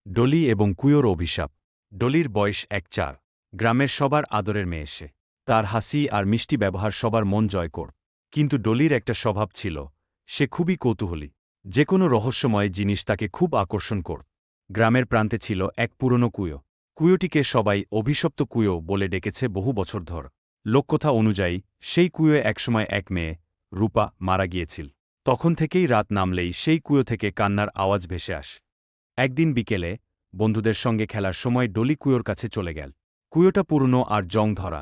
ডলি এবং কুয়োর অভিশাপ। ডলির বয়স ১-৪। গ্রামের সবার আদরের মেয়ে সে। তার হাসি আর মিষ্টি ব্যবহার সবার মন জয় করত। কিন্তু ডলির একটা স্বভাব ছিল, সে খুবই কৌতূহলী। যে কোনো রহস্যময় জিনিস তাকে খুব আকর্ষণ করত। গ্রামের প্রান্তে ছিল এক পুরনো কুয়ো। কুয়োটিকে সবাই অভিশপ্ত কুয়ো বলে ডেকেছে বহু বছর ধর। লোককথা অনুযায়ী সেই কুয়োয় একসময় এক মেয়ে, রূপা, মারা গিয়েছিল। তখন থেকেই রাত নামলেই সেই কুয়ো থেকে কান্নার আওয়াজ ভেসে আসে। একদিন বিকেলে বন্ধুদের সঙ্গে খেলার সময় ডলি কুয়োর কাছে চলে গেল। কুয়োটা পুরনো আর জং ধরা,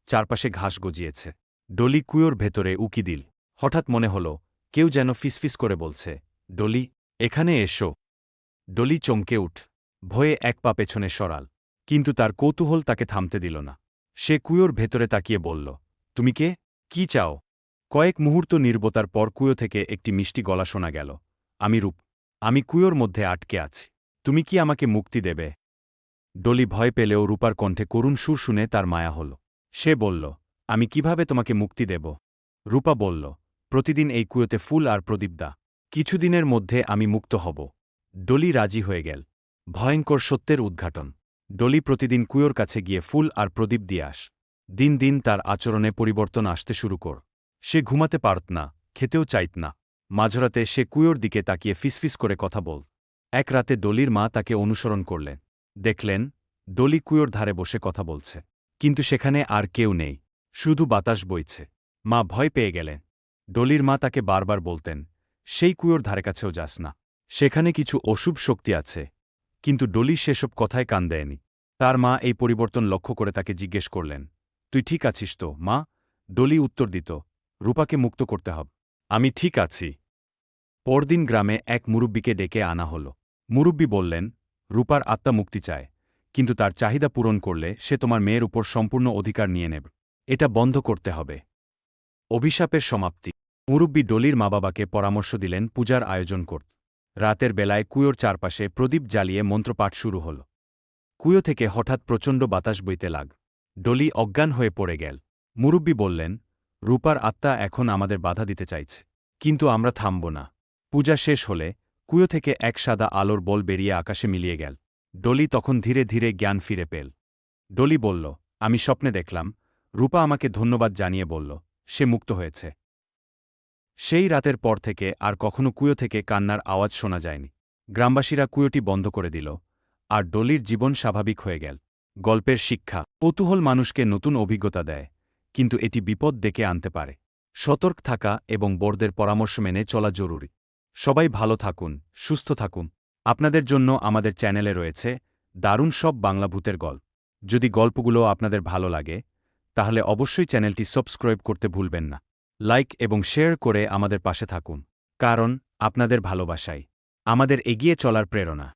চারপাশে ঘাস গজিয়েছে। ডলি কুয়োর ভেতরে উকি দিল। হঠাৎ মনে হল কেউ যেন ফিসফিস করে বলছে, ডলি, এখানে এসো। ডলি চমকে উঠ, ভয়ে এক পা পেছনে সরাল। কিন্তু তার কৌতূহল তাকে থামতে দিল না। সে কুয়োর ভেতরে তাকিয়ে বলল, তুমি কে? কি চাও? কয়েক মুহূর্ত নীরবতার পর কুয়ো থেকে একটি মিষ্টি গলা শোনা গেল, আমি রূপ। আমি কুয়োর মধ্যে আটকে আছি। তুমি কি আমাকে মুক্তি দেবে? ডলি ভয় পেলেও রূপার কণ্ঠে করুণ সুর শুনে তার মায়া হল। সে বলল, আমি কিভাবে তোমাকে মুক্তি দেব? রূপা বলল, প্রতিদিন এই কুয়োতে ফুল আর প্রদীপ দা। কিছুদিনের মধ্যে আমি মুক্ত হব। ডলি রাজি হয়ে গেল। ভয়ঙ্কর সত্যের উদ্ঘাটন। ডলি প্রতিদিন কুয়োর কাছে গিয়ে ফুল আর প্রদীপ দিয়ে আস। দিন দিন তার আচরণে পরিবর্তন আসতে শুরু কর। সে ঘুমাতে পারত না, খেতেও চাইত না। মাঝরাতে সে কুয়োর দিকে তাকিয়ে ফিসফিস করে কথা বল। এক রাতে ডলির মা তাকে অনুসরণ করলেন। দেখলেন, ডলি কুয়োর ধারে বসে কথা বলছে। কিন্তু সেখানে আর কেউ নেই, শুধু বাতাস বইছে। মা ভয় পেয়ে গেলেন। ডলির মা তাকে বারবার বলতেন, সেই কুয়োর ধারে কাছেও যাস না, সেখানে কিছু অশুভ শক্তি আছে। কিন্তু ডলি সেসব কথায় কান দেয়নি। তার মা এই পরিবর্তন লক্ষ্য করে তাকে জিজ্ঞেস করলেন, তুই ঠিক আছিস তো, মা? ডলি উত্তর দিত, রূপাকে মুক্ত করতে হবে। আমি ঠিক আছি। পরদিন গ্রামে এক মুরব্বিকে ডেকে আনা হল। মুরব্বি বললেন, রূপার আত্মা মুক্তি চায়, কিন্তু তার চাহিদা পূরণ করলে সে তোমার মেয়ের উপর সম্পূর্ণ অধিকার নিয়ে নেবে। এটা বন্ধ করতে হবে। অভিশাপের সমাপ্তি। মুরব্বি ডলির মা বাবাকে পরামর্শ দিলেন পূজার আয়োজন করতে। রাতের বেলায় কুয়োর চারপাশে প্রদীপ জ্বালিয়ে মন্ত্রপাঠ শুরু হল। কুয়ো থেকে হঠাৎ প্রচণ্ড বাতাস বইতে লাগ। ডলি অজ্ঞান হয়ে পড়ে গেল। মুরব্বি বললেন, রূপার আত্মা এখন আমাদের বাধা দিতে চাইছে, কিন্তু আমরা থামব না। পূজা শেষ হলে কুয়ো থেকে এক সাদা আলোর বল বেরিয়ে আকাশে মিলিয়ে গেল। ডলি তখন ধীরে ধীরে জ্ঞান ফিরে পেল। ডলি বলল, আমি স্বপ্নে দেখলাম, রূপা আমাকে ধন্যবাদ জানিয়ে বলল, সে মুক্ত হয়েছে। সেই রাতের পর থেকে আর কখনো কুয়ো থেকে কান্নার আওয়াজ শোনা যায়নি। গ্রামবাসীরা কুয়োটি বন্ধ করে দিল, আর ডলির জীবন স্বাভাবিক হয়ে গেল। গল্পের শিক্ষা। কৌতূহল মানুষকে নতুন অভিজ্ঞতা দেয়, কিন্তু এটি বিপদ ডেকে আনতে পারে। সতর্ক থাকা এবং বড়দের পরামর্শ মেনে চলা জরুরি। সবাই ভালো থাকুন, সুস্থ থাকুন। আপনাদের জন্য আমাদের চ্যানেলে রয়েছে দারুণ সব বাংলা ভূতের গল্প। যদি গল্পগুলো আপনাদের ভালো লাগে, তাহলে অবশ্যই চ্যানেলটি সাবস্ক্রাইব করতে ভুলবেন না। লাইক এবং শেয়ার করে আমাদের পাশে থাকুন, কারণ আপনাদের ভালোবাসাই আমাদের এগিয়ে চলার প্রেরণা।